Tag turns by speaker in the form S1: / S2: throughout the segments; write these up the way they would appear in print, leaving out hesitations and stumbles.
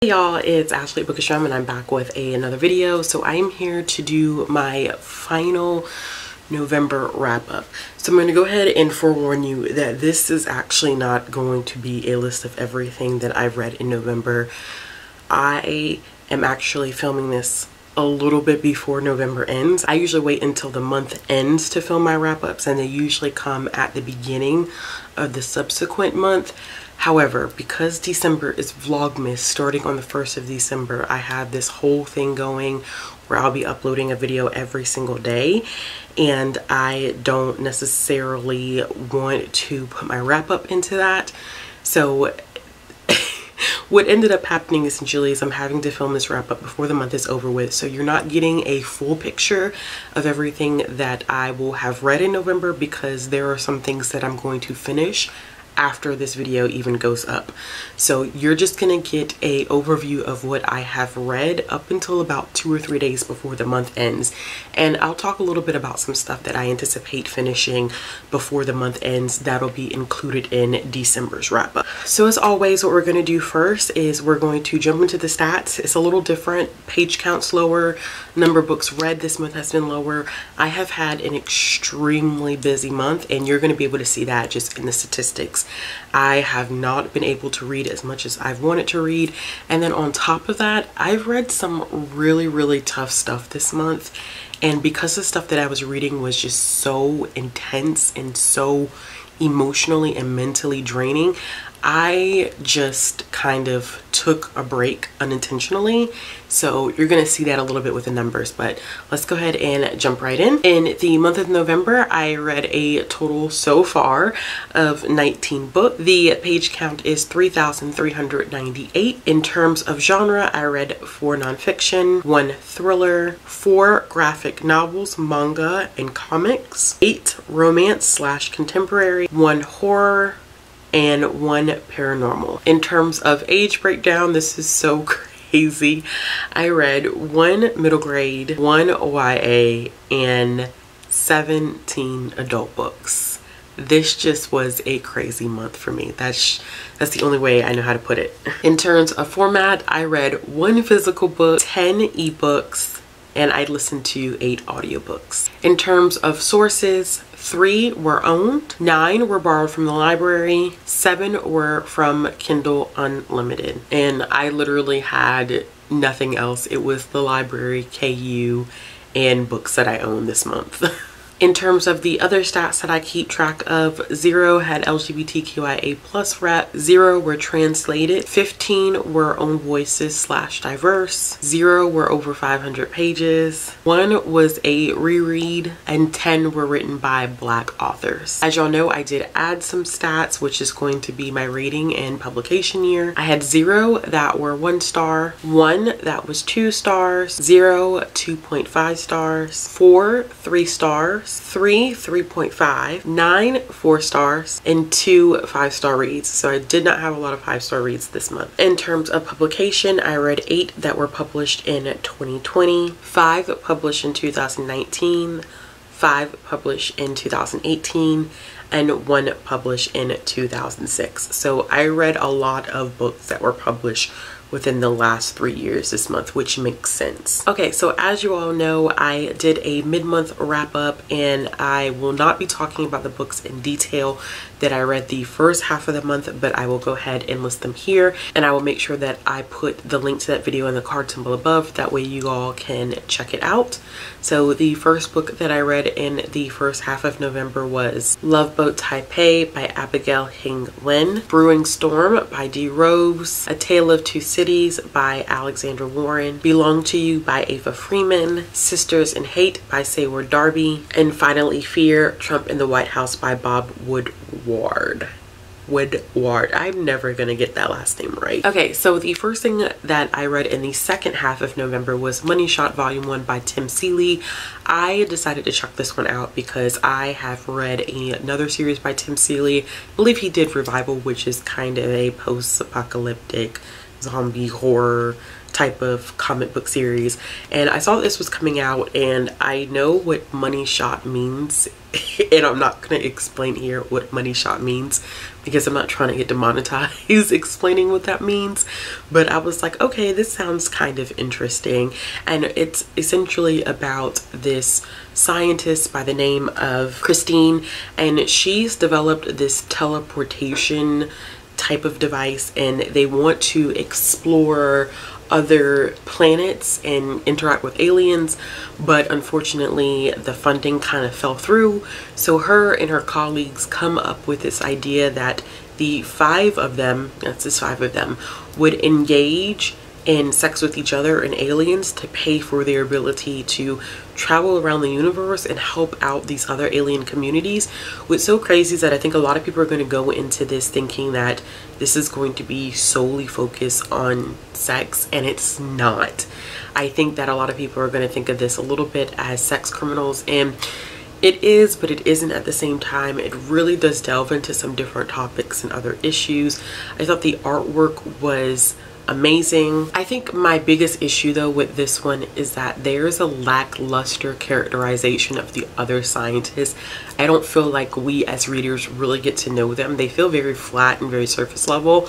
S1: Hey y'all, it's Ashley Bookistrom and I'm back with another video. So I am here to do my final November wrap up. So I'm going to go ahead and forewarn you that this is actually not going to be a list of everything that I've read in November. I am actually filming this a little bit before November ends. I usually wait until the month ends to film my wrap-ups, and they usually come at the beginning of the subsequent month. However, because December is Vlogmas, starting on the 1st of December, I have this whole thing going where I'll be uploading a video every single day, and I don't necessarily want to put my wrap-up into that. So what ended up happening essentially is I'm having to film this wrap up before the month is over with, so you're not getting a full picture of everything that I will have read in November, because there are some things that I'm going to finish after this video even goes up. So you're just gonna get a overview of what I have read up until about 2 or 3 days before the month ends, and I'll talk a little bit about some stuff that I anticipate finishing before the month ends that'll be included in December's wrap up. So as always, what we're going to do first is we're going to jump into the stats. It's a little different. Page count's lower, number of books read this month has been lower. I have had an extremely busy month, and you're going to be able to see that just in the statistics. I have not been able to read as much as I've wanted to read, and then on top of that, I've read some really tough stuff this month, and because the stuff that I was reading was just so intense and so emotionally and mentally draining, I just kind of took a break unintentionally. So you're going to see that a little bit with the numbers, but let's go ahead and jump right in. In the month of November, I read a total so far of 19 books. The page count is 3,398. In terms of genre, I read 4 nonfiction, 1 thriller, 4 graphic novels, manga, and comics, 8 romance/contemporary, 1 horror, and 1 paranormal. In terms of age breakdown, this is so crazy. I read 1 middle grade, 1 YA, and 17 adult books. This just was a crazy month for me. That's the only way I know how to put it. In terms of format, I read 1 physical book, 10 ebooks, and I listened to 8 audiobooks. In terms of sources, 3 were owned, 9 were borrowed from the library, 7 were from Kindle Unlimited, and I literally had nothing else. It was the library, KU, and books that I own this month. In terms of the other stats that I keep track of, 0 had LGBTQIA+ rep, 0 were translated, 15 were own voices / diverse, 0 were over 500 pages, 1 was a reread, and 10 were written by Black authors. As y'all know, I did add some stats, which is going to be my rating and publication year. I had 0 that were 1 star, 1 that was 2 stars, 0 2.5 stars, 4 3 stars, 3 3.5, 9 4 stars, and 2 5-star reads. So I did not have a lot of 5-star reads this month. In terms of publication, I read 8 that were published in 2020, 5 published in 2019, 5 published in 2018, and 1 published in 2006. So I read a lot of books that were published within the last 3 years this month, which makes sense. Okay, so as you all know, I did a mid-month wrap up, and I will not be talking about the books in detail that I read the first half of the month, but I will go ahead and list them here, and I will make sure that I put the link to that video in the card symbol above. That way you all can check it out. So the first book that I read in the first half of November was Love Boat Taipei by Abigail Hing Lin, Brewing Storm by D. Rose, A Tale of Two Cities by Alexandra Warren, Belong to You by Ava Freeman, Sisters in Hate by Sayward Darby, and finally Fear, Trump in the White House by Bob Woodward. I'm never gonna get that last name right. Okay, so the first thing that I read in the second half of November was Money Shot Volume 1 by Tim Seeley. I decided to chuck this one out because I have read another series by Tim Seeley. I believe he did Revival, which is kind of a post-apocalyptic zombie horror type of comic book series, and I saw this was coming out, and I know what money shot means and I'm not going to explain here what money shot means because I'm not trying to get demonetized explaining what that means, but I was like, okay, this sounds kind of interesting. And it's essentially about this scientist by the name of Christine, and she's developed this teleportation type of device, and they want to explore other planets and interact with aliens, but unfortunately the funding kind of fell through. So her and her colleagues come up with this idea that the five of them, would engage in sex with each other and aliens to pay for their ability to travel around the universe and help out these other alien communities. What's so crazy is that I think a lot of people are going to go into this thinking that this is going to be solely focused on sex, and it's not. I think that a lot of people are going to think of this a little bit as sex criminals, and it is, but it isn't at the same time. It really does delve into some different topics and other issues. I thought the artwork was amazing. I think my biggest issue though with this one is that there's a lackluster characterization of the other scientists. I don't feel like we as readers really get to know them. They feel very flat and very surface level,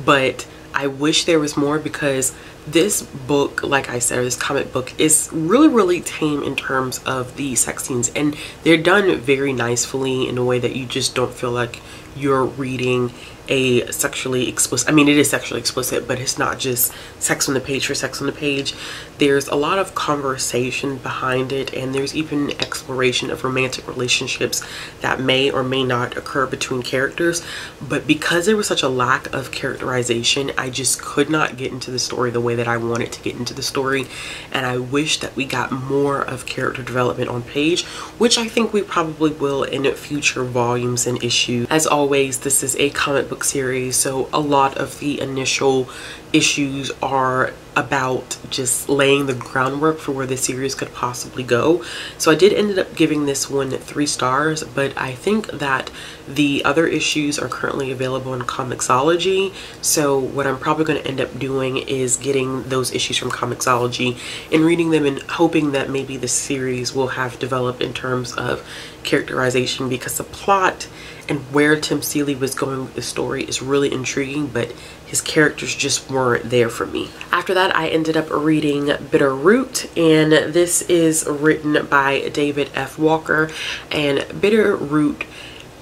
S1: but I wish there was more, because this book, like I said, this comic book is really tame in terms of the sex scenes, and they're done very nicely in a way that you just don't feel like you're reading a sexually explicit, I mean, it is sexually explicit, but it's not just sex on the page for sex on the page. There's a lot of conversation behind it, and there's even exploration of romantic relationships that may or may not occur between characters. But because there was such a lack of characterization, I just could not get into the story the way that I wanted to get into the story, and I wish that we got more of character development on page, which I think we probably will in future volumes and issues. As always, this is a comic book series, so a lot of the initial issues are about just laying the groundwork for where the series could possibly go. So I did end up giving this one 3 stars, but I think that the other issues are currently available in Comixology. So what I'm probably going to end up doing is getting those issues from Comixology and reading them, and hoping that maybe the series will have developed in terms of characterization, because the plot and where Tim Seeley was going with the story is really intriguing, but his characters just weren't there for me. After that, I ended up reading Bitter Root, and this is written by David F. Walker, and Bitter Root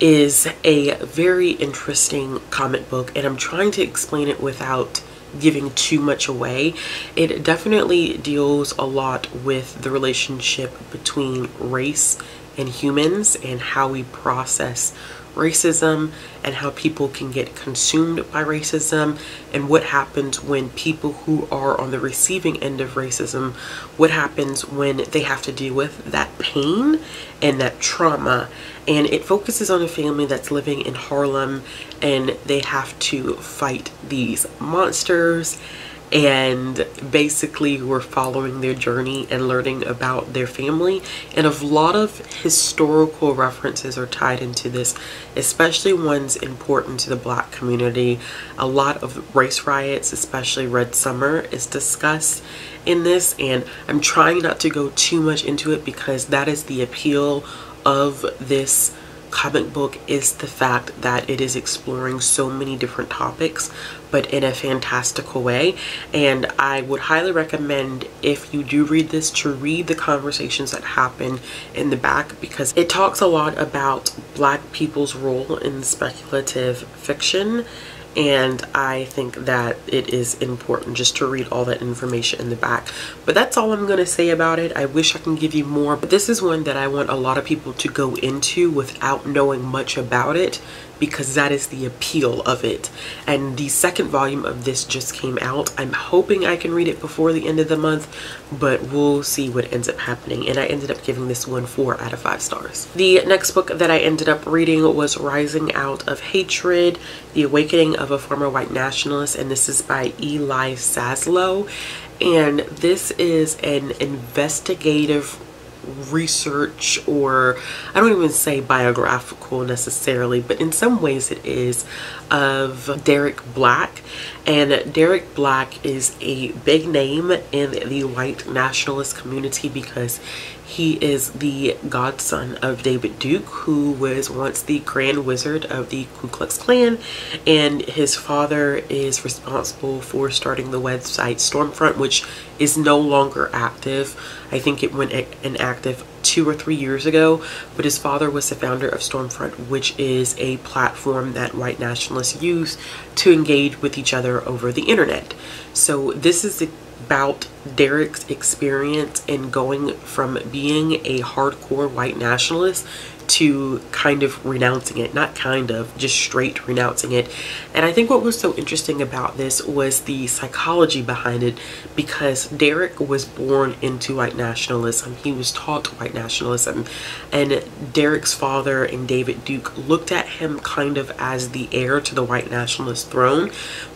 S1: is a very interesting comic book, and I'm trying to explain it without giving too much away. It definitely deals a lot with the relationship between race and humans, and how we process racism, and how people can get consumed by racism, and what happens when people who are on the receiving end of racism, what happens when they have to deal with that pain and that trauma. And it focuses on a family that's living in Harlem, and they have to fight these monsters, and basically we're following their journey and learning about their family. And a lot of historical references are tied into this, especially ones important to the Black community. A lot of race riots, especially Red Summer, is discussed in this, and I'm trying not to go too much into it, because that is the appeal of this comic book, is the fact that it is exploring so many different topics, but in a fantastical way. And I would highly recommend, if you do read this, to read the conversations that happen in the back, because it talks a lot about Black people's role in speculative fiction. And I think that it is important just to read all that information in the back. But that's all I'm going to say about it. I wish I can give you more, but this is one that I want a lot of people to go into without knowing much about it, because that is the appeal of it. And the second volume of this just came out. I'm hoping I can read it before the end of the month, but we'll see what ends up happening. And I ended up giving this one 4 out of 5 stars. The next book that I ended up reading was Rising Out of Hatred, The Awakening of a Former White Nationalist, and this is by Eli Saslow. And this is an investigative research, or I don't even say biographical necessarily, but in some ways it is, of Derek Black. And Derek Black is a big name in the white nationalist community because he is the godson of David Duke, who was once the Grand Wizard of the Ku Klux Klan, and his father is responsible for starting the website Stormfront, which is no longer active. I think it went inactive 2 or 3 years ago, but his father was the founder of Stormfront, which is a platform that white nationalists use to engage with each other over the internet. So this is about Derek's experience in going from being a hardcore white nationalist to kind of renouncing it. Not kind of, just straight renouncing it. And I think what was so interesting about this was the psychology behind it, because Derek was born into white nationalism. He was taught white nationalism, and Derek's father and David Duke looked at him kind of as the heir to the white nationalist throne,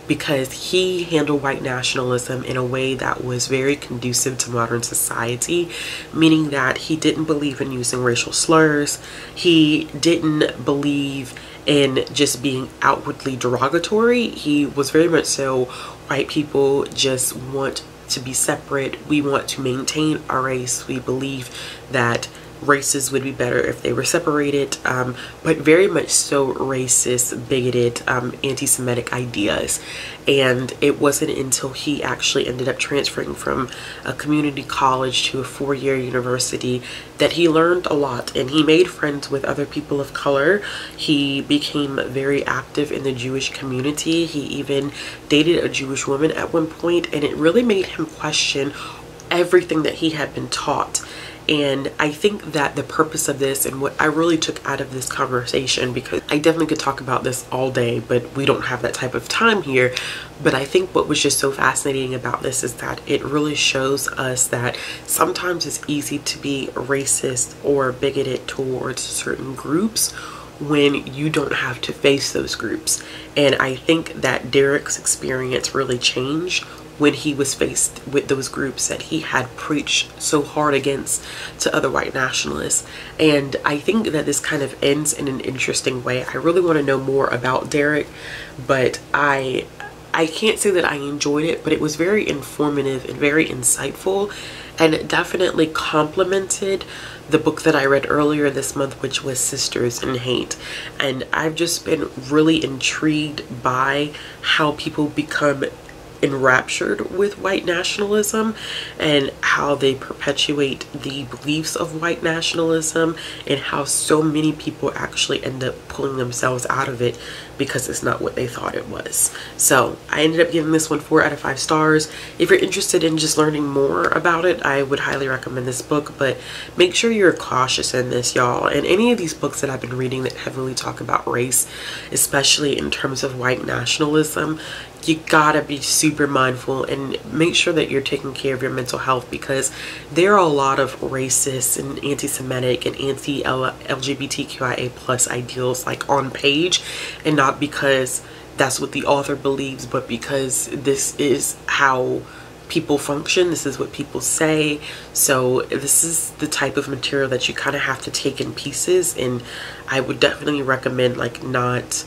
S1: because he handled white nationalism in a way that was very conducive to modern society, meaning that he didn't believe in using racial slurs. He didn't believe in just being outwardly derogatory. He was very much so, white people just want to be separate. We want to maintain our race. We believe that races would be better if they were separated, but very much so racist, bigoted, anti-Semitic ideas. And it wasn't until he actually ended up transferring from a community college to a 4-year university that he learned a lot, and he made friends with other people of color. He became very active in the Jewish community. He even dated a Jewish woman at one point, and it really made him question everything that he had been taught. And I think that the purpose of this, and what I really took out of this conversation, because I definitely could talk about this all day, but we don't have that type of time here. But I think what was just so fascinating about this is that it really shows us that sometimes it's easy to be racist or bigoted towards certain groups when you don't have to face those groups. And I think that Derek's experience really changed when he was faced with those groups that he had preached so hard against to other white nationalists. And I think that this kind of ends in an interesting way. I really want to know more about Derek, but I can't say that I enjoyed it, but it was very informative and very insightful, and it definitely complemented the book that I read earlier this month, which was Sisters in Hate. And I've just been really intrigued by how people become enraptured with white nationalism and how they perpetuate the beliefs of white nationalism, and how so many people actually end up pulling themselves out of it because it's not what they thought it was. So I ended up giving this one 4 out of 5 stars. If you're interested in just learning more about it, I would highly recommend this book, but make sure you're cautious in this, y'all. And any of these books that I've been reading that heavily talk about race, especially in terms of white nationalism, you gotta be super mindful and make sure that you're taking care of your mental health, because there are a lot of racist and anti-Semitic and anti-LGBTQIA plus ideals like on page, and not because that's what the author believes, but because this is how people function, this is what people say. So this is the type of material that you kind of have to take in pieces, and I would definitely recommend like not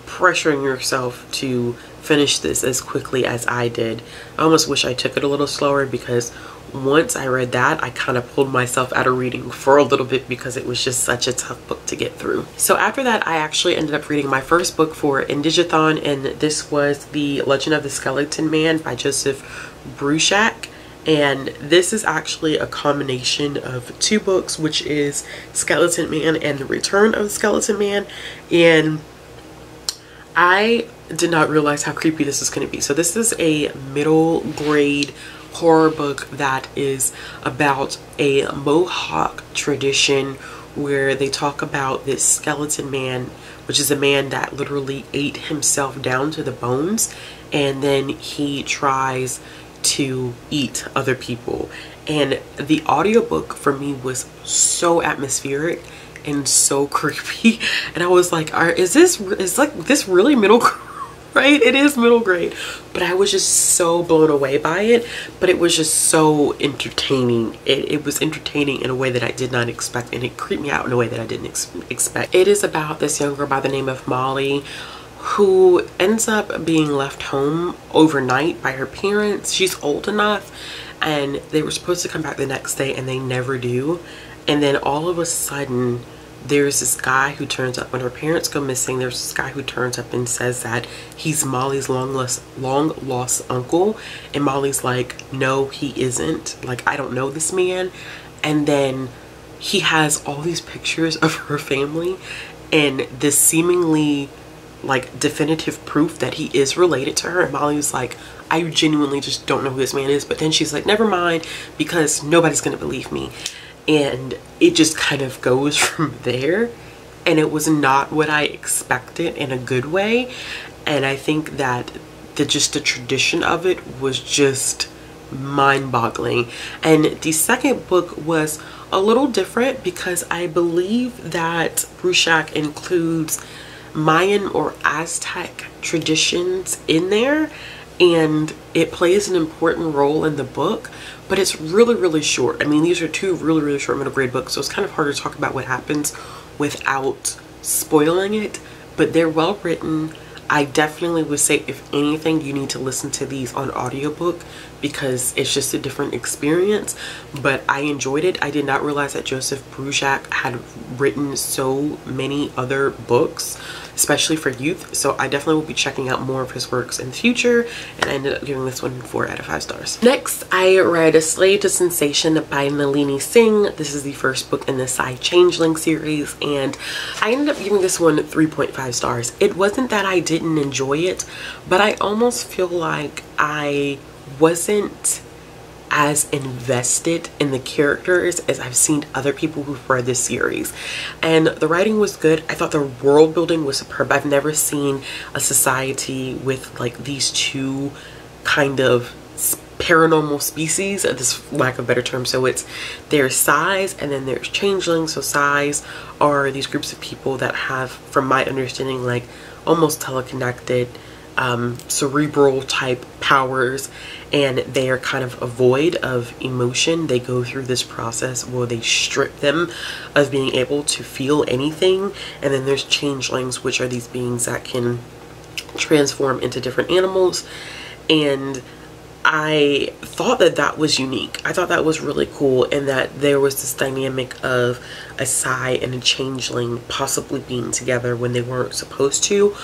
S1: pressuring yourself to finish this as quickly as I did. I almost wish I took it a little slower, because once I read that, I kind of pulled myself out of reading for a little bit because it was just such a tough book to get through. So after that, I actually ended up reading my first book for Indigathon, and this was The Legend of the Skeleton Man by Joseph Bruchac. And this is actually a combination of 2 books, which is Skeleton Man and The Return of the Skeleton Man. And I did not realize how creepy this is going to be. So this is a middle grade horror book that is about a Mohawk tradition where they talk about this skeleton man, which is a man that literally ate himself down to the bones, and then he tries to eat other people. And the audiobook for me was so atmospheric and so creepy, and I was like, is this really middle right? It is middle grade, but I was just so blown away by it. But it was just so entertaining. It was entertaining in a way that I did not expect, and it creeped me out in a way that I didn't expect. It is about this young girl by the name of Molly, who ends up being left home overnight by her parents. She's old enough, and they were supposed to come back the next day, and they never do. And then all of a sudden, there's this guy who turns up when her parents go missing. There's this guy who turns up and says that he's Molly's long lost uncle, and Molly's like, no, he isn't. Like, I don't know this man. And then he has all these pictures of her family and this seemingly like definitive proof that he is related to her, and Molly's like, I genuinely just don't know who this man is. But then she's like, never mind, because nobody's gonna believe me. And it just kind of goes from there, and it was not what I expected in a good way. And I think that the tradition of it was just mind-boggling. And the second book was a little different because I believe that Bruchac includes Mayan or Aztec traditions in there, and it plays an important role in the book, but it's really short. I mean, these are two really short middle grade books, so it's kind of hard to talk about what happens without spoiling it, but they're well written. I definitely would say, if anything, you need to listen to these on audiobook because it's just a different experience. But I enjoyed it. I did not realize that Joseph Bruchac had written so many other books, especially for youth. So I definitely will be checking out more of his works in the future, and I ended up giving this one 4 out of 5 stars. Next, I read A Slave to Sensation by Nalini Singh. This is the first book in the Psy Changeling series, and I ended up giving this one 3.5 stars. It wasn't that I didn't enjoy it, but I almost feel like I wasn't as invested in the characters as I've seen other people who've read this series. And the writing was good. I thought the world building was superb. I've never seen a society with like these two kind of paranormal species, this lack of a better term. So there's Psys and then there's changelings. So Psys are these groups of people that have, from my understanding, like almost teleconnected cerebral type powers, and they are kind of void of emotion. They go through this process where they strip them of being able to feel anything. And then there's changelings, which are these beings that can transform into different animals. And I thought that that was unique. I thought that was really cool, and that there was this dynamic of a Psy and a changeling possibly being together when they weren't supposed to.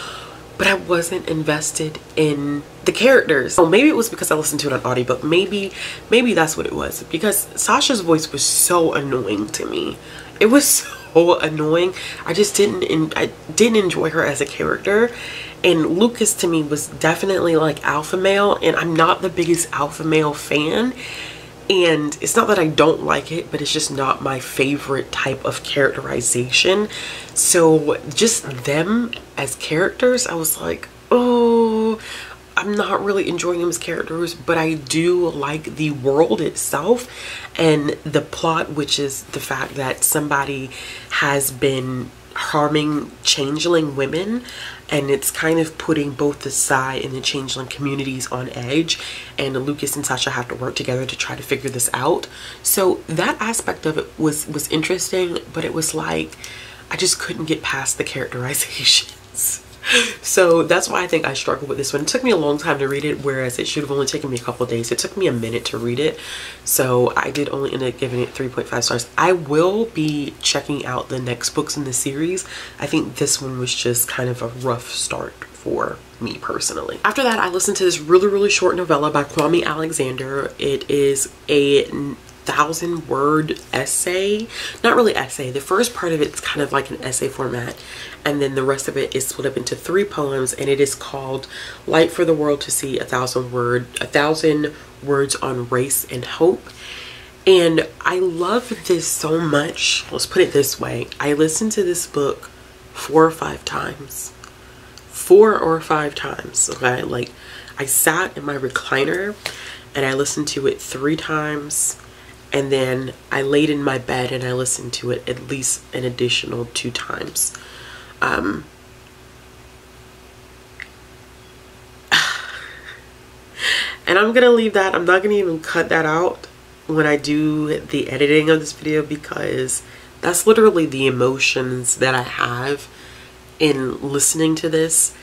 S1: But I wasn't invested in the characters. So maybe it was because I listened to it on audiobook. Maybe that's what it was. Because Sasha's voice was so annoying to me. It was so annoying. I just didn't enjoy her as a character. And Lucas to me was definitely like alpha male, and I'm not the biggest alpha male fan. And it's not that I don't like it, but it's just not my favorite type of characterization. So just them as characters, I was like, oh, I'm not really enjoying them as characters, but I do like the world itself and the plot, which is the fact that somebody has been harming changeling women, and it's kind of putting both the Psy and the changeling communities on edge, and Lucas and Sasha have to work together to try to figure this out. So that aspect of it was interesting, but it was like I just couldn't get past the characterizations. So that's why I think I struggled with this one. It took me a long time to read it, whereas it should have only taken me a couple of days. It took me a minute to read it, so I did only end up giving it 3.5 stars. I will be checking out the next books in the series. I think this one was just kind of a rough start for me personally. After that, I listened to this really short novella by Kwame Alexander. It is a 1,000-word essay. Not really essay. The first part of it's kind of like an essay format, and then the rest of it is split up into 3 poems, and it is called Light for the World to See, 1,000 Words on Race and Hope. And I love this so much. Let's put it this way. I listened to this book 4 or 5 times. 4 or 5 times, okay? Like, I sat in my recliner and I listened to it 3 times. And then I laid in my bed and I listened to it at least an additional 2 times. And I'm gonna leave that. I'm not gonna even cut that out when I do the editing of this video, because that's literally the emotions that I have in listening to this.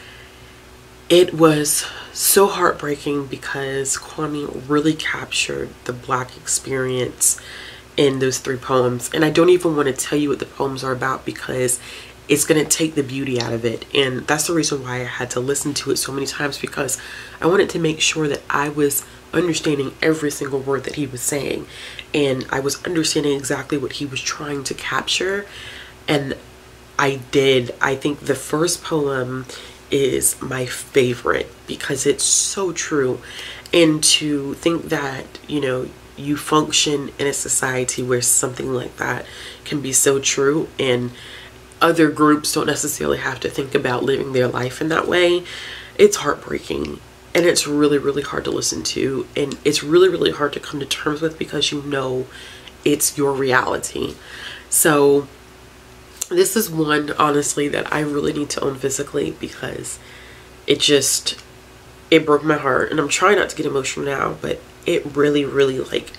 S1: It was so heartbreaking because Kwame really captured the Black experience in those 3 poems. And I don't even want to tell you what the poems are about, because it's going to take the beauty out of it. And that's the reason why I had to listen to it so many times, because I wanted to make sure that I was understanding every single word that he was saying, and I was understanding exactly what he was trying to capture. And I did. I think the first poem is my favorite because it's so true. And to think that, you know, you function in a society where something like that can be so true, and other groups don't necessarily have to think about living their life in that way. It's heartbreaking, and it's really, really hard to listen to, and it's really, really hard to come to terms with, because you know it's your reality. So this is one, honestly, that I really need to own physically, because it broke my heart. And I'm trying not to get emotional now, but it really, really, like,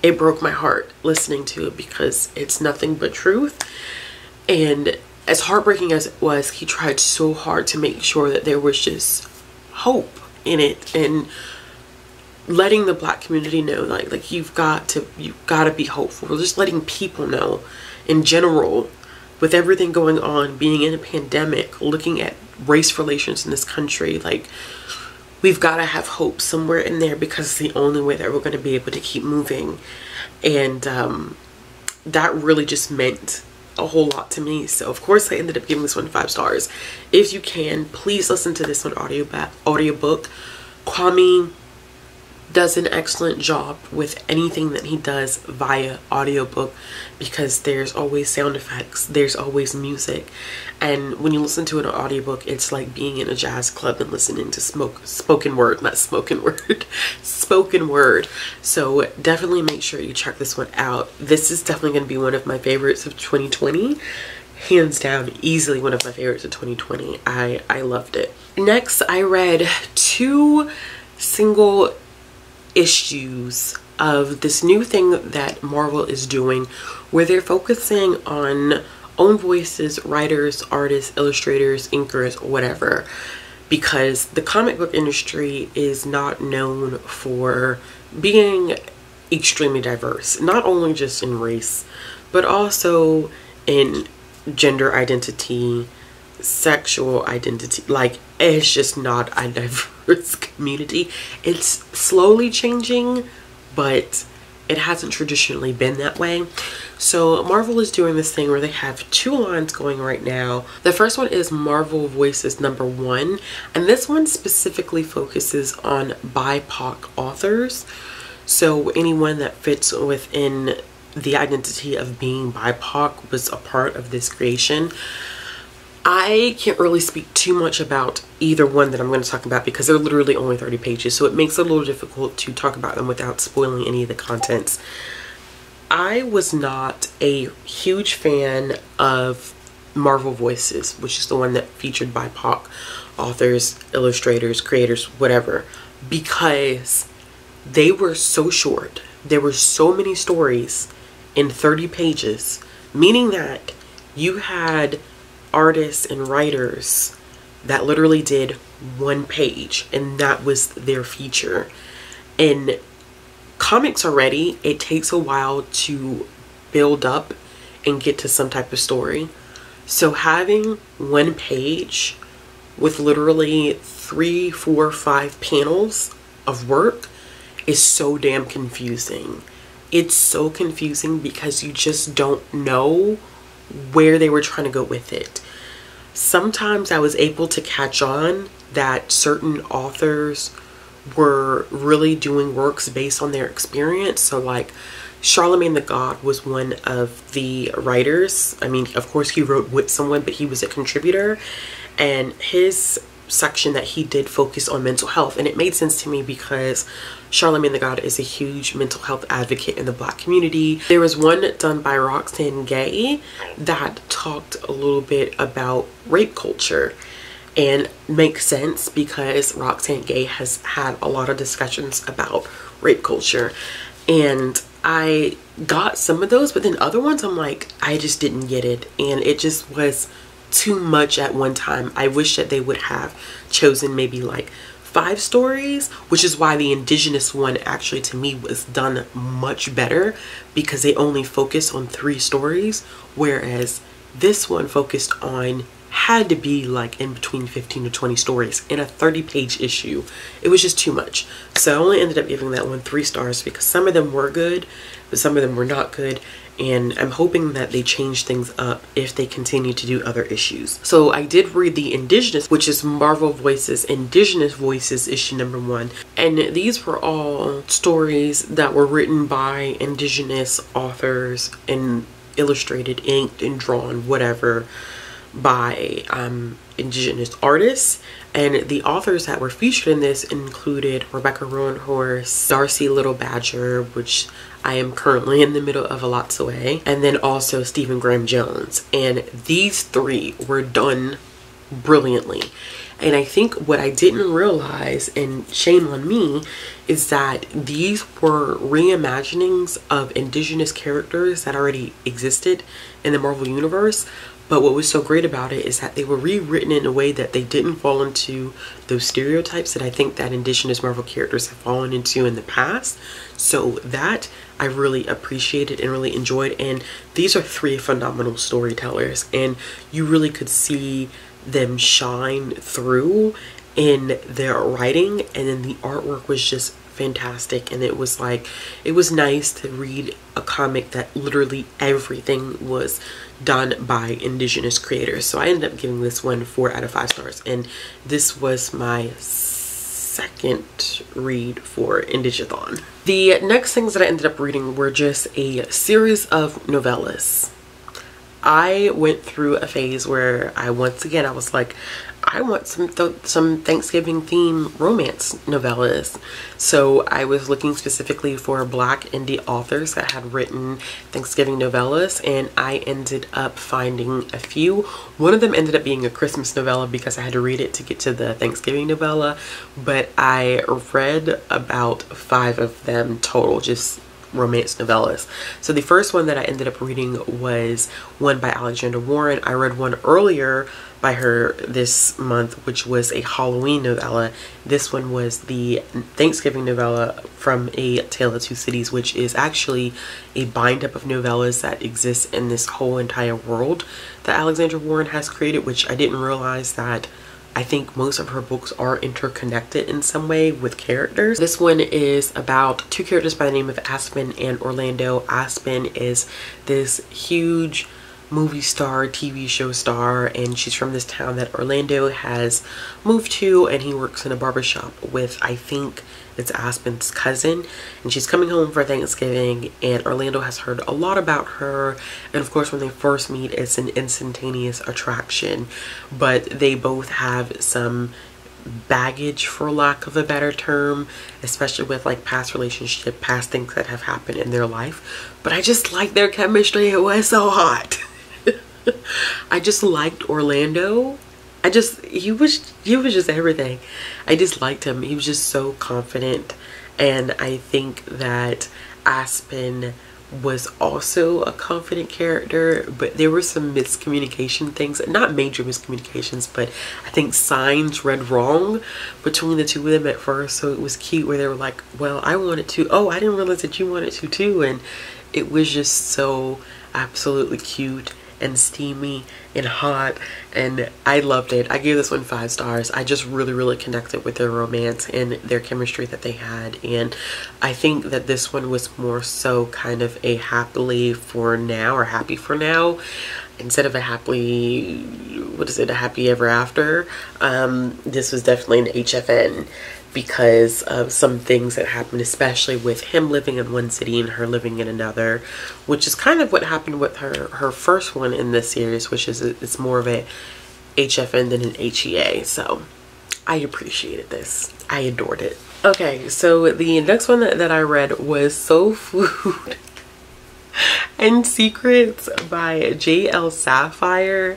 S1: it broke my heart listening to it, because it's nothing but truth. And as heartbreaking as it was, he tried so hard to make sure that there was just hope in it, and letting the Black community know, like you've got to be hopeful. Just letting people know in general, with everything going on, being in a pandemic, looking at race relations in this country, like, we've got to have hope somewhere in there, because it's the only way that we're going to be able to keep moving. And that really just meant a whole lot to me. So of course I ended up giving this one 5 stars. If you can, please listen to this on audiobook. Kwame does an excellent job with anything that he does via audiobook, because there's always sound effects, there's always music, and when you listen to an audiobook, it's like being in a jazz club and listening to spoken word. So definitely make sure you check this one out. This is definitely going to be one of my favorites of 2020, hands down, easily one of my favorites of 2020. I loved it. Next, I read 2 single issues of this new thing that Marvel is doing, where they're focusing on own voices, writers, artists, illustrators, inkers, whatever, because the comic book industry is not known for being extremely diverse, not only just in race, but also in gender identity, sexual identity. Like, it's just not a diverse community. It's slowly changing, but it hasn't traditionally been that way. So Marvel is doing this thing where they have 2 lines going right now. The first one is Marvel Voices #1, and this one specifically focuses on BIPOC authors. So anyone that fits within the identity of being BIPOC was a part of this creation. I can't really speak too much about either one that I'm going to talk about, because they're literally only 30 pages, so it makes it a little difficult to talk about them without spoiling any of the contents. I was not a huge fan of Marvel Voices, which is the one that featured BIPOC authors, illustrators, creators, whatever, because they were so short. There were so many stories in 30 pages, meaning that you had artists and writers that literally did 1 page, and that was their feature. And comics already, it takes a while to build up and get to some type of story. So having 1 page with literally 3, 4, 5 panels of work is so damn confusing. It's so confusing because you just don't know where they were trying to go with it. Sometimes I was able to catch on that certain authors were really doing works based on their experience. So like Charlemagne the God was one of the writers. I mean, of course he wrote with someone, but he was a contributor, and his section that he did focus on mental health. And it made sense to me because Charlemagne the God is a huge mental health advocate in the Black community. There was one done by Roxane Gay that talked a little bit about rape culture, and makes sense because Roxane Gay has had a lot of discussions about rape culture, and I got some of those, but then other ones I'm like, I just didn't get it, and it just was too much at one time. I wish that they would have chosen maybe like 5 stories, which is why the Indigenous one actually to me was done much better, because they only focused on 3 stories, whereas this one focused on, had to be like in between 15 to 20 stories in a 30-page issue. It was just too much. So I only ended up giving that one 3 stars because some of them were good, but some of them were not good. And I'm hoping that they change things up if they continue to do other issues. So I did read the Indigenous, which is Marvel Voices Indigenous Voices issue number 1. And these were all stories that were written by Indigenous authors and illustrated, inked, and drawn, whatever, by Indigenous artists. And the authors that were featured in this included Rebecca Roanhorse, Darcy Little Badger, which I am currently in the middle of a Lots Away, and then also Stephen Graham Jones. And these 3 were done brilliantly. And I think what I didn't realize, and shame on me, is that these were reimaginings of Indigenous characters that already existed in the Marvel Universe. But what was so great about it is that they were rewritten in a way that they didn't fall into those stereotypes that I think that Indigenous Marvel characters have fallen into in the past. So that I really appreciated and really enjoyed. And these are 3 phenomenal storytellers, and you really could see them shine through in their writing, and then the artwork was just fantastic. And it was like, it was nice to read a comic that literally everything was done by Indigenous creators. So I ended up giving this one 4 out of 5 stars, and this was my second read for Indigathon. The next things that I ended up reading were just a series of novellas. I went through a phase where I was like, I want some Thanksgiving theme romance novellas. So I was looking specifically for Black indie authors that had written Thanksgiving novellas, and I ended up finding a few. One of them ended up being a Christmas novella because I had to read it to get to the Thanksgiving novella, but I read about 5 of them total, just romance novellas. So the first one that I ended up reading was one by Alexandra Warren. I read one earlier by her this month, which was a Halloween novella. This one was the Thanksgiving novella from A Tale of Two Cities, which is actually a bind up of novellas that exists in this whole entire world that Alexandra Warren has created, which I didn't realize that I think most of her books are interconnected in some way with characters. This one is about 2 characters by the name of Aspen and Orlando. Aspen is this huge movie star, TV show star, and she's from this town that Orlando has moved to, and he works in a barbershop with, I think it's Aspen's cousin, and she's coming home for Thanksgiving, and Orlando has heard a lot about her, and of course when they first meet it's an instantaneous attraction, but they both have some baggage, for lack of a better term, especially with like past relationship, past things that have happened in their life. But I just like their chemistry. It was so hot. I just liked Orlando. He was just everything. I just liked him. He was just so confident, and I think that Aspen was also a confident character, but there were some miscommunication things, not major miscommunications, but I think signs read wrong between the 2 of them at first. So it was cute where they were like, well, I wanted to, oh, I didn't realize that you wanted to too, and it was just so absolutely cute and steamy and hot, and I loved it. I gave this one 5 stars. I just really connected with their romance and their chemistry that they had, and I think that this one was more so kind of a happily for now, or happy for now, instead of a happily, what is it, a happy ever after. This was definitely an HFN because of some things that happened, especially with him living in one city and her living in another, which is kind of what happened with her first one in this series, which is it's more of a HFN than an HEA. So I appreciated this. I adored it. Okay, so the next one that I read was Soul Food and Secrets by J.L. Sapphire.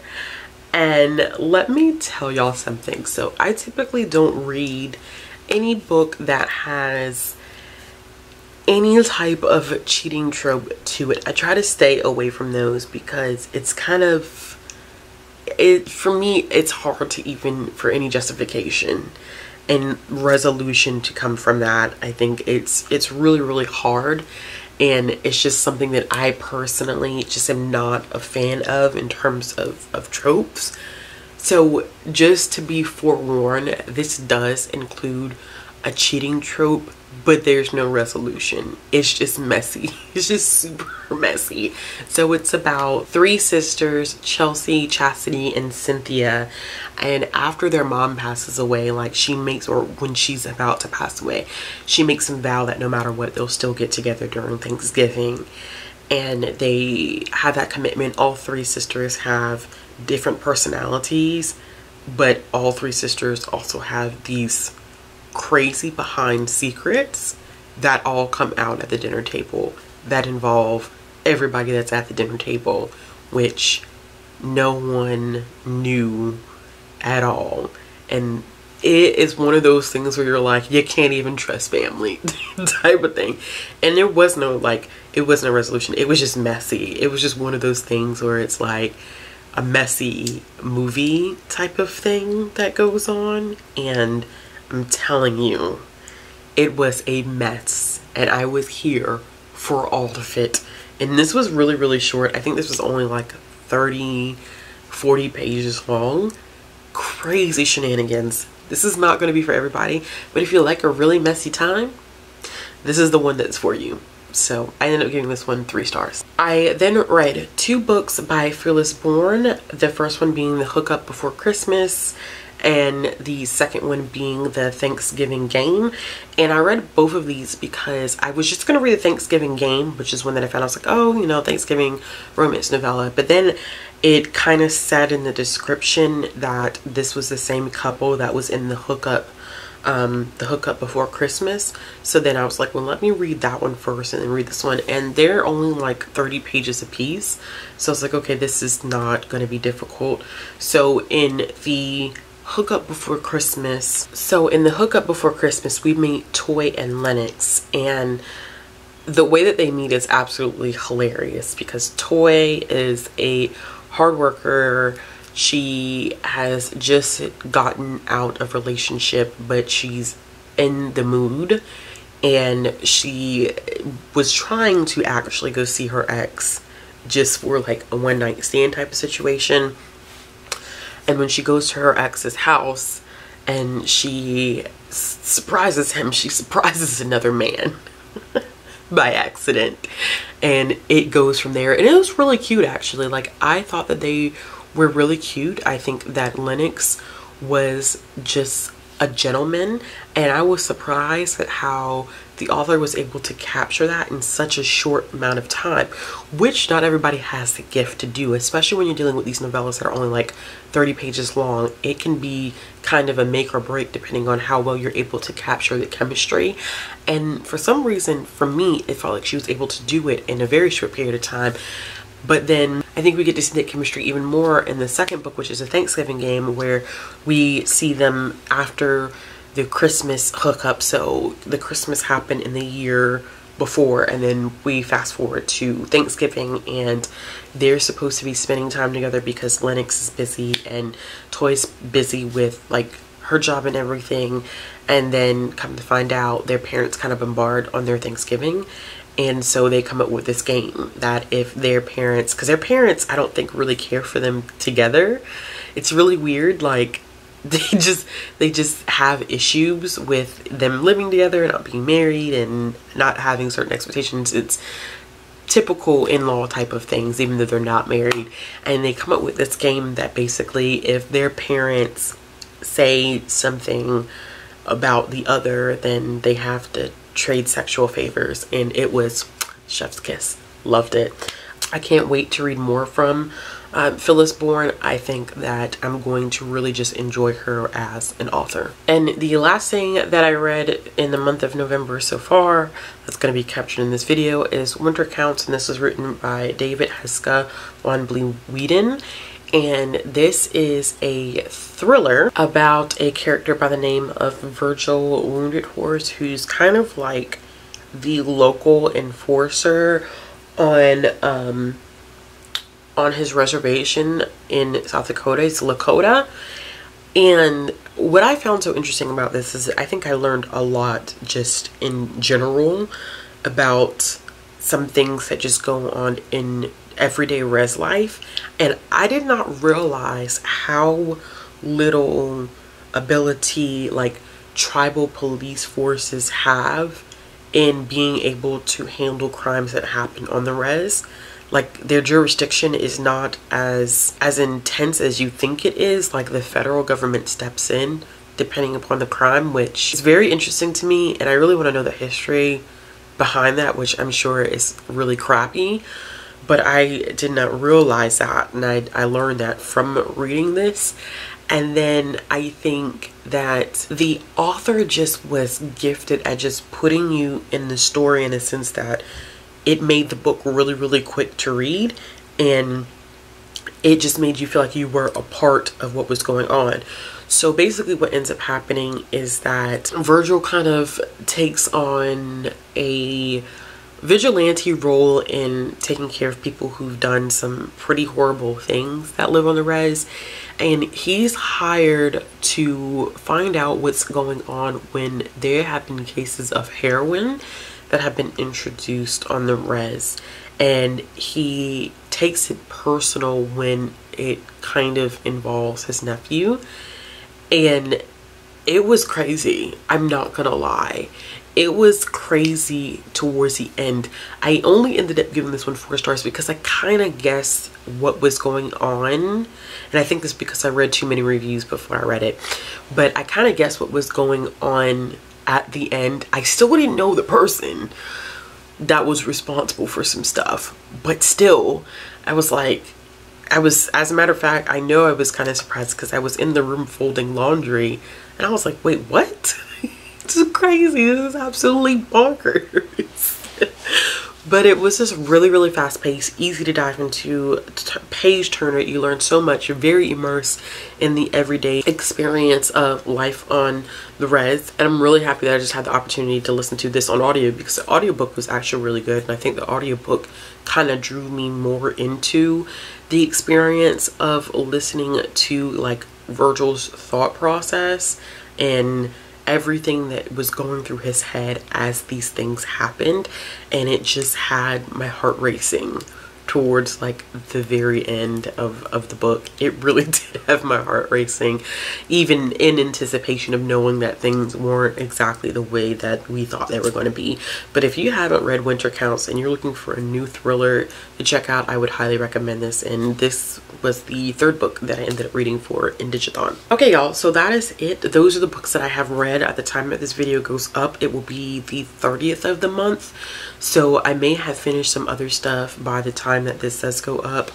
S1: And let me tell y'all something. So I typically don't read any book that has any type of cheating trope to it. I try to stay away from those because it's kind of, for me, it's hard to even, for any justification and resolution to come from that. I think it's really, really hard. And it's just something that I personally just am not a fan of in terms of tropes. So just to be forewarned, this does include a cheating trope, but there's no resolution. It's just messy. It's just super messy. So it's about three sisters, Chelsea, Chastity, and Cynthia. And after their mom passes away, like she makes, or when she's about to pass away, she makes them vow that no matter what, they'll still get together during Thanksgiving. And they have that commitment. All three sisters have different personalities, but all three sisters also have these crazy behind secrets that all come out at the dinner table that involve everybody that's at the dinner table, which no one knew at all. And it is one of those things where you're like, you can't even trust family type of thing. And there was no, like, it wasn't a resolution. It was just messy. It was just one of those things where it's like a messy movie type of thing that goes on. And I'm telling you, it was a mess, and I was here for all of it. And this was really, really short. I think this was only like 30, 40 pages long. Crazy shenanigans. This is not going to be for everybody, but if you like a really messy time, this is the one that's for you. So I ended up giving this one 3 stars. I then read 2 books by Fearless Bourne. The first one being The Hookup Before Christmas, and the second one being The Thanksgiving Game. And I read both of these because I was just gonna read The Thanksgiving Game, which is one that I found. I was like, oh, you know, Thanksgiving romance novella. But then it kind of said in the description that this was the same couple that was in The Hookup Before Christmas. So then I was like, well, let me read that one first and then read this one. And they're only like 30 pages a piece. So I was like, okay, this is not going to be difficult. So in the Hookup Before Christmas, we meet Toy and Lennox, and the way that they meet is absolutely hilarious because Toy is a hard worker. She has just gotten out of relationship, but she's in the mood, and she was trying to actually go see her ex just for like a one-night stand type of situation. And when she goes to her ex's house and she surprises him, she surprises another man by accident. And it goes from there. And it was really cute, actually. Like, I thought that they were really cute. I think that Lennox was just a gentleman. And I was surprised at how the author was able to capture that in such a short amount of time, which not everybody has the gift to do, especially when you're dealing with these novellas that are only like 30 pages long. It can be kind of a make or break depending on how well you're able to capture the chemistry. And for some reason, for me, it felt like she was able to do it in a very short period of time. But then I think we get to see that chemistry even more in the second book, which is A Thanksgiving Game, where we see them after the Christmas hookup. So the Christmas happened in the year before, and then we fast forward to Thanksgiving, and they're supposed to be spending time together because Lennox is busy and Toy's busy with like her job and everything. And then come to find out, their parents kind of bombard on their Thanksgiving. And so they come up with this game that if their parents, because their parents, I don't think really care for them together. It's really weird. Like, they just have issues with them living together and not being married and not having certain expectations. It's typical in-law type of things, even though they're not married. And they come up with this game that basically if their parents say something about the other, then they have to trade sexual favors. And it was chef's kiss. Loved it. I can't wait to read more from Phyllis Bourne. I think that I'm going to really just enjoy her as an author. And the last thing that I read in the month of November so far that's going to be captured in this video is Winter Counts, and this was written by David Heska, Juan Blee Whedon. And this is a thriller about a character by the name of Virgil Wounded Horse, who's kind of like the local enforcer on his reservation in South Dakota. It's Lakota. And what I found so interesting about this is I think I learned a lot just in general about some things that just go on in everyday res life, and I did not realize how little ability like tribal police forces have in being able to handle crimes that happen on the res. Like, their jurisdiction is not as intense as you think it is. Like, the federal government steps in depending upon the crime, which is very interesting to me, and I really want to know the history behind that, which I'm sure is really crappy. But I did not realize that, and I learned that from reading this. And then I think that the author just was gifted at just putting you in the story in a sense that it made the book really, really quick to read, and it just made you feel like you were a part of what was going on. So basically what ends up happening is that Virgil kind of takes on a vigilante role in taking care of people who've done some pretty horrible things that live on the res, and he's hired to find out what's going on when there have been cases of heroin that have been introduced on the res, and he takes it personal when it kind of involves his nephew. And it was crazy, I'm not gonna lie. It was crazy towards the end. I only ended up giving this one 4 stars because I kind of guessed what was going on. And I think it's because I read too many reviews before I read it. But I kind of guessed what was going on at the end. I still didn't know the person that was responsible for some stuff. But still, I was like, as a matter of fact, I know I was kind of surprised because I was in the room folding laundry. And I was like, wait, what? This is crazy. This is absolutely bonkers. But it was just really, really fast paced, easy to dive into, page turner. You learn so much. You're very immersed in the everyday experience of life on the res. And I'm really happy that I just had the opportunity to listen to this on audio, because the audiobook was actually really good. And I think the audiobook kind of drew me more into the experience of listening to like Virgil's thought process and everything that was going through his head as these things happened. And it just had my heart racing towards like the very end of the book. It really did have my heart racing, even in anticipation of knowing that things weren't exactly the way that we thought they were going to be. But if you haven't read Winter Counts and you're looking for a new thriller to check out, I would highly recommend this. And this was the 3rd book that I ended up reading for Indigiton. Okay, y'all, so that is it. Those are the books that I have read at the time that this video goes up. It will be the 30th of the month, so I may have finished some other stuff by the time that this does go up.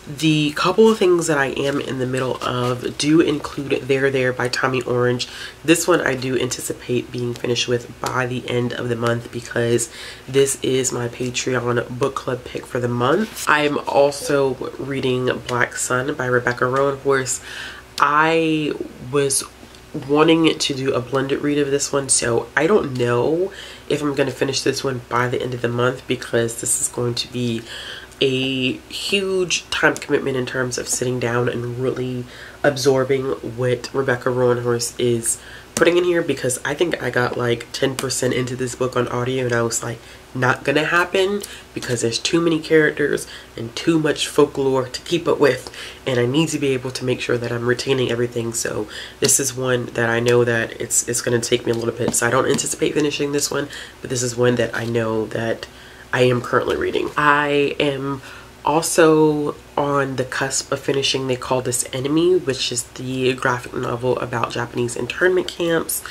S1: The couple of things that I am in the middle of do include There by Tommy Orange. This one I do anticipate being finished with by the end of the month, because this is my Patreon book club pick for the month. I am also reading Black Sun by Rebecca Rowanhorse. I was wanting to do a blended read of this one, so I don't know if I'm going to finish this one by the end of the month, because this is going to be a huge time commitment in terms of sitting down and really absorbing what Rebecca Rowanhorse is putting in here, because I think I got like 10% into this book on audio and I was like, not gonna happen, because there's too many characters and too much folklore to keep up with, and I need to be able to make sure that I'm retaining everything. So this is one that I know that it's gonna take me a little bit, so I don't anticipate finishing this one, but this is one that I know that I am currently reading. I am also on the cusp of finishing They Call This Enemy, which is the graphic novel about Japanese internment camps.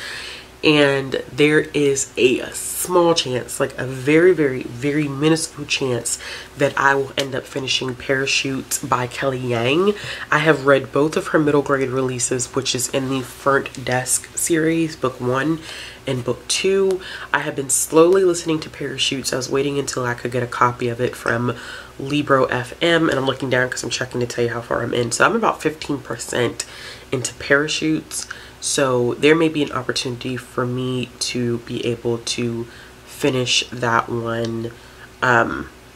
S1: And there is a small chance, like a very, very, very minuscule chance, that I will end up finishing Parachute by Kelly Yang. I have read both of her middle grade releases, which is in the Front Desk series, book 1 and book 2. I have been slowly listening to Parachutes. I was waiting until I could get a copy of it from Libro FM, and I'm looking down because I'm checking to tell you how far I'm in. So I'm about 15% into parachutes. So there may be an opportunity for me to be able to finish that one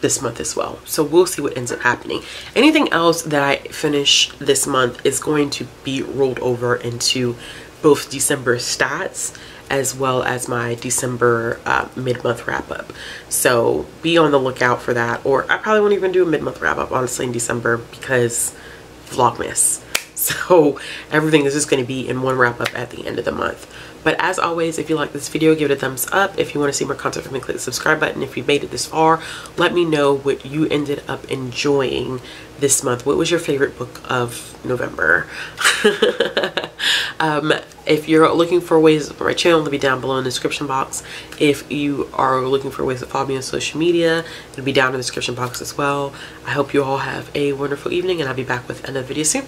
S1: this month as well. So we'll see what ends up happening. Anything else that I finish this month is going to be rolled over into both December stats as well as my December mid-month wrap-up. So be on the lookout for that. Or I probably won't even do a mid-month wrap-up, honestly, in December, because Vlogmas. So everything is just going to be in one wrap-up at the end of the month. But as always, if you like this video, give it a thumbs up. If you want to see more content from me, click the subscribe button. If you made it this far, let me know what you ended up enjoying this month. What was your favorite book of November? If you're looking for ways for my channel, it'll be down below in the description box. If you are looking for ways to follow me on social media, it'll be down in the description box as well. I hope you all have a wonderful evening, and I'll be back with another video soon.